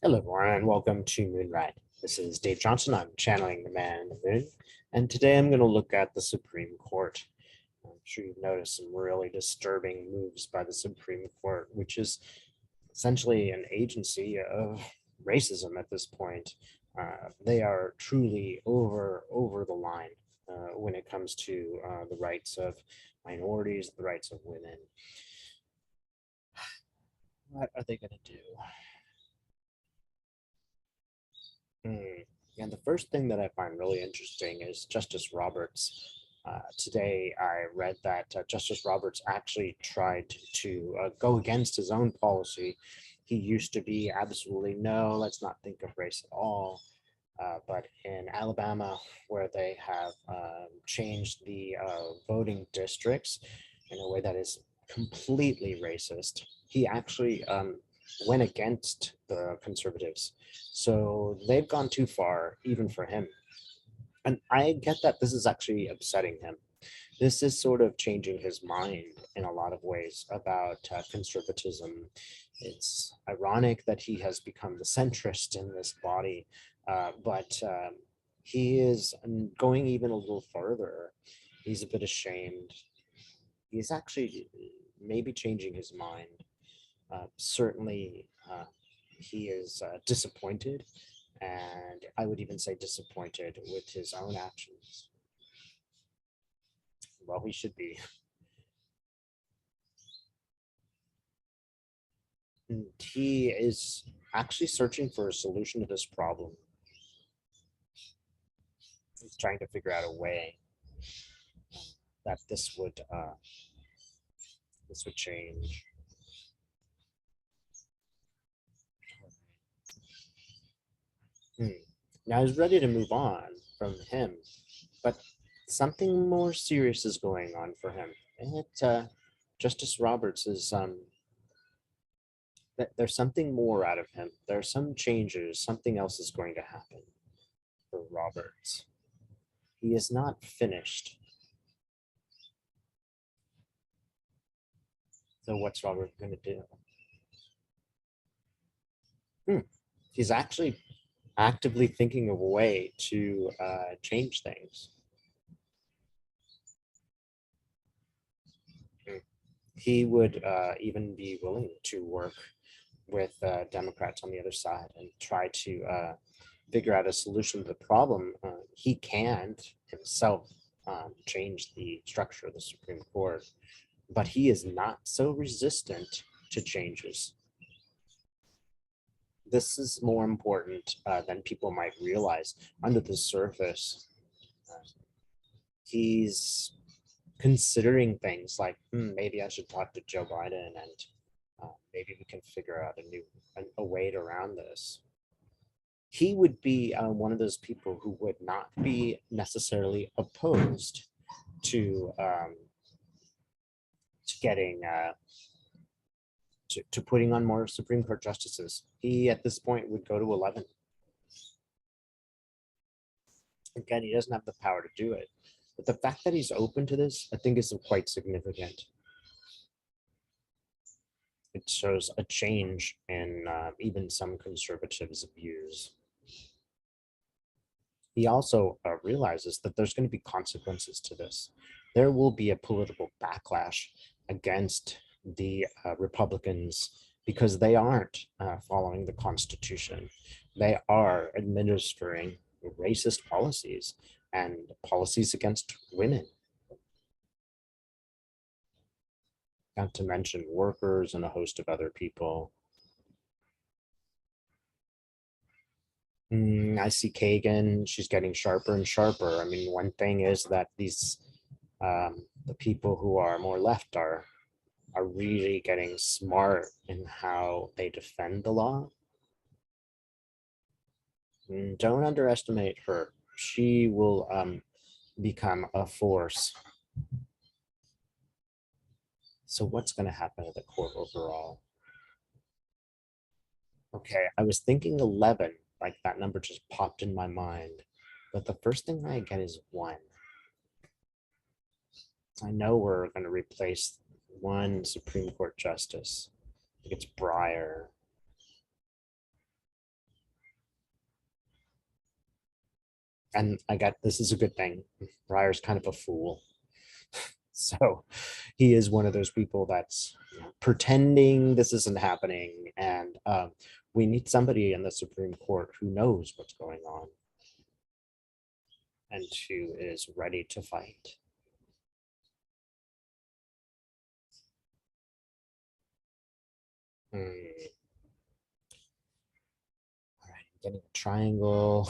Hello, everyone, and welcome to Moonride. This is Dave Johnson. I'm channeling the man in the moon, and today I'm going to look at the Supreme Court. I'm sure you've noticed some really disturbing moves by the Supreme Court, which is essentially an agency of racism at this point. They are truly over the line when it comes to the rights of minorities, the rights of women. What are they going to do? And the first thing that I find really interesting is Justice Roberts. Today, I read that Justice Roberts actually tried to go against his own policy. He used to be absolutely no, let's not think of race at all. But in Alabama, where they have changed the voting districts in a way that is completely racist, he actually went against the conservatives. So they've gone too far, even for him. And I get that this is actually upsetting him. This is sort of changing his mind in a lot of ways about conservatism. It's ironic that he has become the centrist in this body, but he is going even a little further. He's a bit ashamed. He's actually maybe changing his mind. Certainly, he is disappointed, and I would even say disappointed with his own actions. Well, he should be. And he is actually searching for a solution to this problem. He's trying to figure out a way that this would change. Now he's ready to move on from him, but something more serious is going on for him. And Justice Roberts is there's something more out of him. There are some changes. Something else is going to happen for Roberts. He is not finished. So what's Robert going to do? He's actually actively thinking of a way to change things. He would even be willing to work with Democrats on the other side and try to figure out a solution to the problem. He can't himself change the structure of the Supreme Court, but he is not so resistant to changes. This is more important than people might realize. Under the surface, he's considering things like maybe I should talk to Joe Biden and maybe we can figure out a way around this. He would be one of those people who would not be necessarily opposed to getting to putting on more Supreme Court justices. He at this point would go to 11. Again, he doesn't have the power to do it, but the fact that he's open to this, I think, is quite significant. It shows a change in even some conservatives' views. He also realizes that there's going to be consequences to this. There will be a political backlash against the Republicans because they aren't following the Constitution. They are administering racist policies and policies against women. Not to mention workers and a host of other people. I see Kagan, she's getting sharper and sharper. I mean, one thing is that these, the people who are more left are really getting smart in how they defend the law. Don't underestimate her. She will become a force. So what's going to happen to the court overall? Okay, I was thinking 11, like that number just popped in my mind. But the first thing I get is 1. I know we're going to replace one Supreme Court justice. I think it's Breyer. And I got this is a good thing. Breyer's kind of a fool. So he is one of those people that's pretending this isn't happening. And we need somebody in the Supreme Court who knows what's going on and who is ready to fight. Hmm. All right, I'm getting a triangle.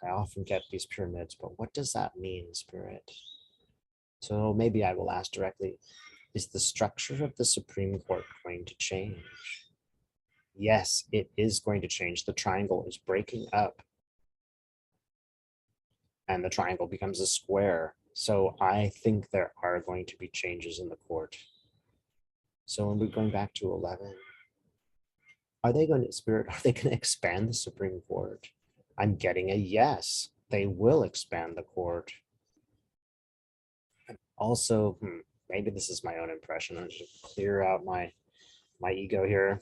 I often get these pyramids, but what does that mean, Spirit? So maybe I will ask directly, is the structure of the Supreme Court going to change? Yes, it is going to change. The triangle is breaking up and the triangle becomes a square. So I think there are going to be changes in the court. So when we're going back to 11, are they going to, Spirit, are they going to expand the Supreme Court? I'm getting a yes. They will expand the court. Also, maybe this is my own impression. I'm just clear out my ego here.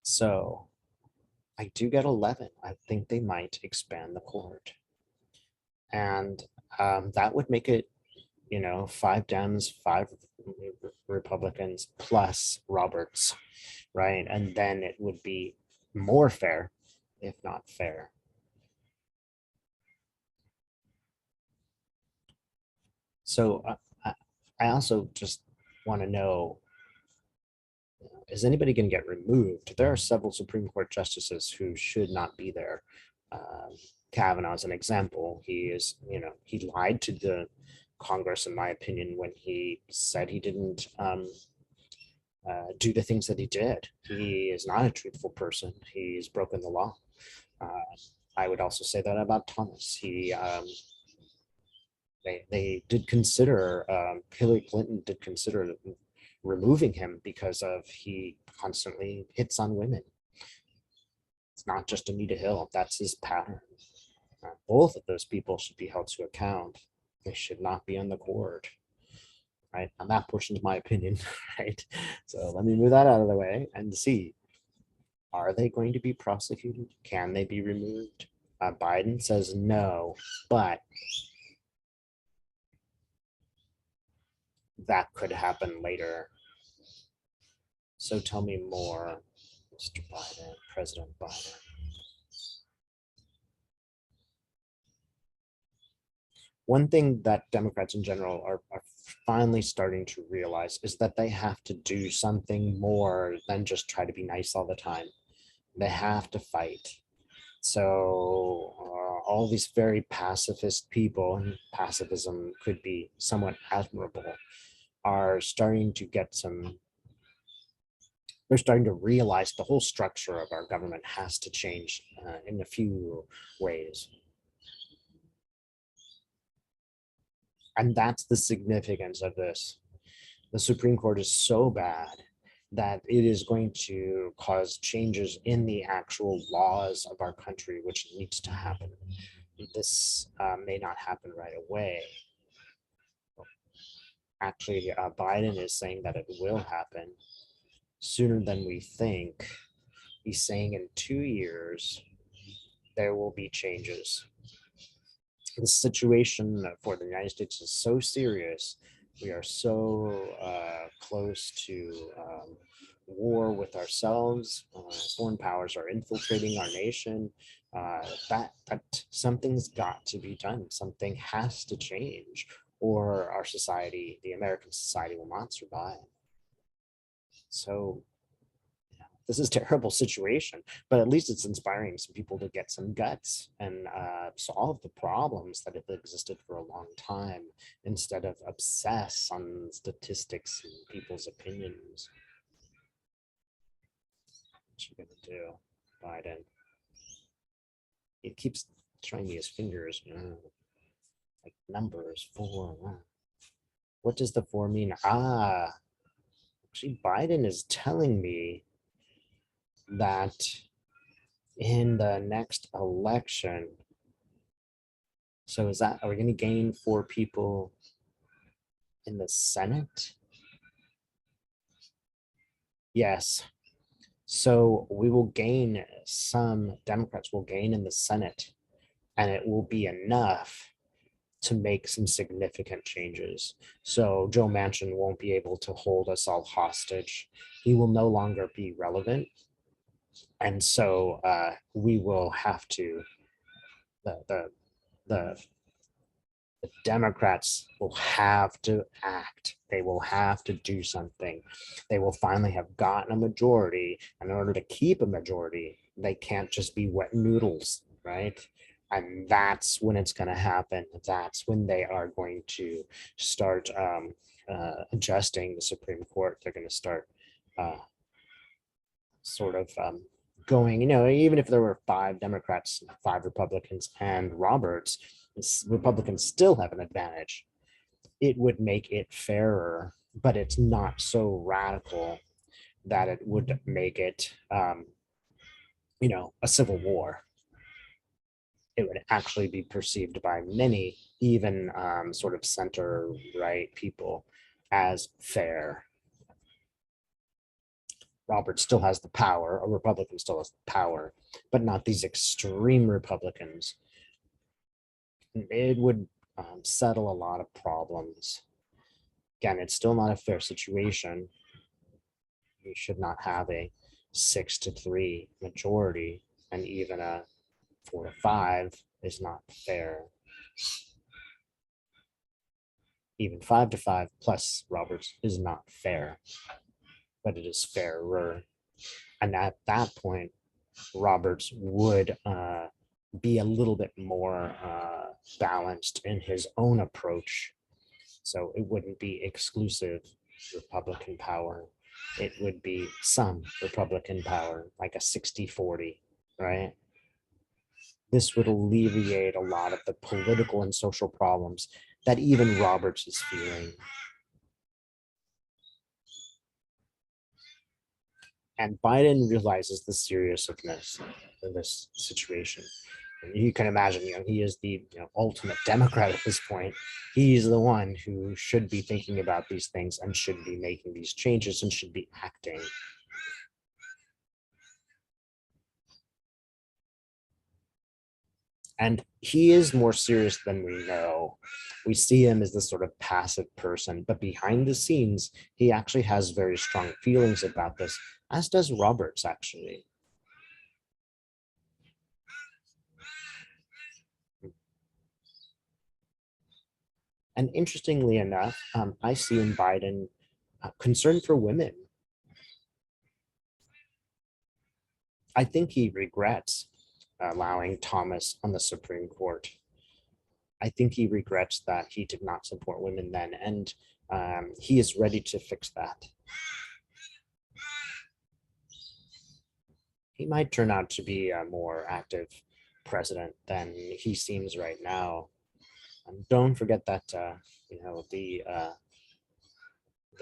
So I do get 11. I think they might expand the court. And that would make it, 5 Dems, 5 Republicans plus Roberts, right? And then it would be more fair, if not fair. So I also just want to know, is anybody going to get removed? There are several Supreme Court justices who should not be there. Kavanaugh is an example. He lied to the Congress, in my opinion, when he said he didn't do the things that he did. He is not a truthful person. He's broken the law. I would also say that about Thomas. They did consider, Hillary Clinton did consider removing him because of he constantly hits on women. It's not just Anita Hill, that's his pattern. Both of those people should be held to account. They should not be on the court, right? And that portion's my opinion, right? So let me move that out of the way and see, are they going to be prosecuted? Can they be removed? Biden says no, but that could happen later. So tell me more, Mr. Biden, President Biden. One thing that Democrats in general are finally starting to realize is that they have to do something more than just try to be nice all the time. They have to fight. So all these very pacifist people, and pacifism could be somewhat admirable, are starting to get some, they're starting to realize the whole structure of our government has to change in a few ways. And that's the significance of this. The Supreme Court is so bad that it is going to cause changes in the actual laws of our country, which needs to happen. This may not happen right away. Actually, Biden is saying that it will happen sooner than we think. He's saying in 2 years, there will be changes. The situation for the United States is so serious. We are so close to war with ourselves. Foreign powers are infiltrating our nation. That something's got to be done. Something has to change, or our society, the American society, will not survive. So this is a terrible situation, but at least it's inspiring some people to get some guts and solve the problems that have existed for a long time instead of obsess on statistics and people's opinions. What you gonna do, Biden? He keeps showing me his fingers, like numbers, 4. What does the 4 mean? Actually, Biden is telling me that in the next election, so are we going to gain 4 people in the Senate? Yes. So we will gain, some Democrats will gain in the Senate, and it will be enough to make some significant changes. So Joe Manchin won't be able to hold us all hostage. He will no longer be relevant. And so we will have to, the, the, the the Democrats will have to act. They will have to do something. They will finally have gotten a majority. And in order to keep a majority, they can't just be wet noodles, right? And that's when it's going to happen. That's when they are going to start adjusting the Supreme Court. They're going to start uh, sort of going, even if there were 5 Democrats, 5 Republicans, and Roberts, Republicans still have an advantage. It would make it fairer, but it's not so radical that it would make it, a civil war. It would actually be perceived by many, even sort of center right people, as fair. Robert still has the power, a Republican still has the power, but not these extreme Republicans. It would settle a lot of problems. Again, it's still not a fair situation. We should not have a 6-3 majority, and even a 4-5 is not fair. Even 5-5 plus Roberts is not fair, but it is fairer. And at that point, Roberts would be a little bit more balanced in his own approach. So it wouldn't be exclusive Republican power. It would be some Republican power, like a 60-40, right? This would alleviate a lot of the political and social problems that even Roberts is feeling. And Biden realizes the seriousness of this situation. And you can imagine, he is the ultimate Democrat at this point. He's the one who should be thinking about these things and should be making these changes and should be acting. And he is more serious than we know. We see him as this sort of passive person, but behind the scenes, he actually has very strong feelings about this, as does Roberts, actually. And interestingly enough, I see in Biden concern for women. I think he regrets allowing Thomas on the Supreme Court. I think he regrets that he did not support women then, and he is ready to fix that. He might turn out to be a more active president than he seems right now. And don't forget that the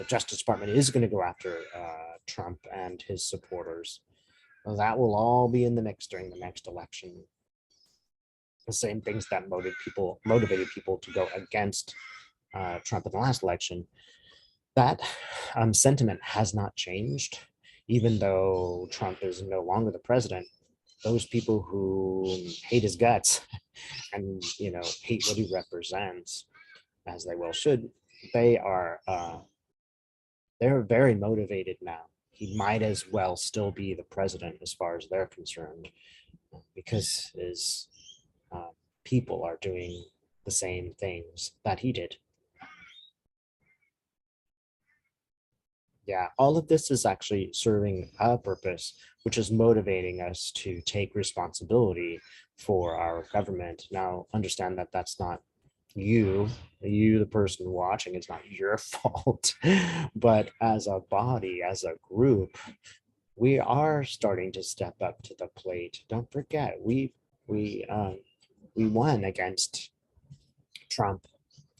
Justice Department is going to go after Trump and his supporters. That will all be in the mix during the next election. The same things that motivated people to go against Trump in the last election. That sentiment has not changed, even though Trump is no longer the president. Those people who hate his guts and hate what he represents, as they well should, they're very motivated now. He might as well still be the president as far as they're concerned, because his people are doing the same things that he did. Yeah, all of this is actually serving a purpose, which is motivating us to take responsibility for our government. Now, understand that that's not you, the person watching, it's not your fault. But as a body, as a group, we are starting to step up to the plate. Don't forget, we won against Trump.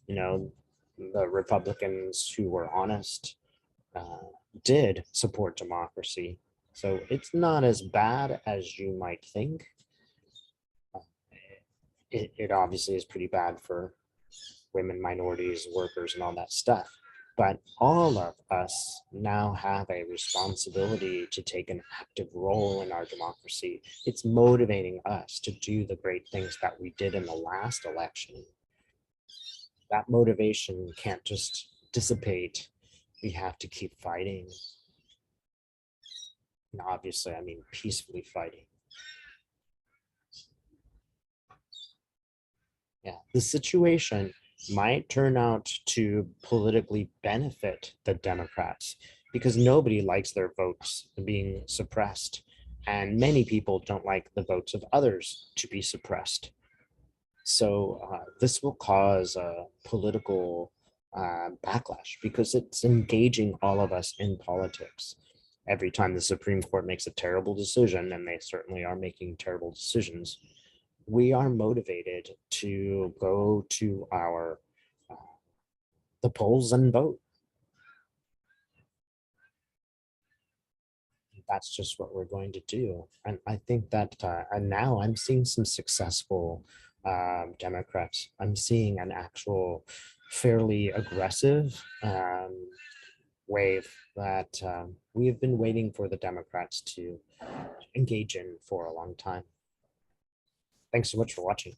The Republicans who were honest did support democracy. So it's not as bad as you might think. It obviously is pretty bad for women, minorities, workers, and all that stuff. But all of us now have a responsibility to take an active role in our democracy. It's motivating us to do the great things that we did in the last election. That motivation can't just dissipate. We have to keep fighting. And obviously, I mean, peacefully fighting. Yeah, the situation might turn out to politically benefit the Democrats because nobody likes their votes being suppressed. And many people don't like the votes of others to be suppressed. So this will cause a political backlash because it's engaging all of us in politics. Every time the Supreme Court makes a terrible decision, and they certainly are making terrible decisions, we are motivated to go to our uh, the polls and vote. That's just what we're going to do. And I think that, and now I'm seeing some successful Democrats. I'm seeing an actual fairly aggressive wave that we have been waiting for the Democrats to engage in for a long time. Thanks so much for watching.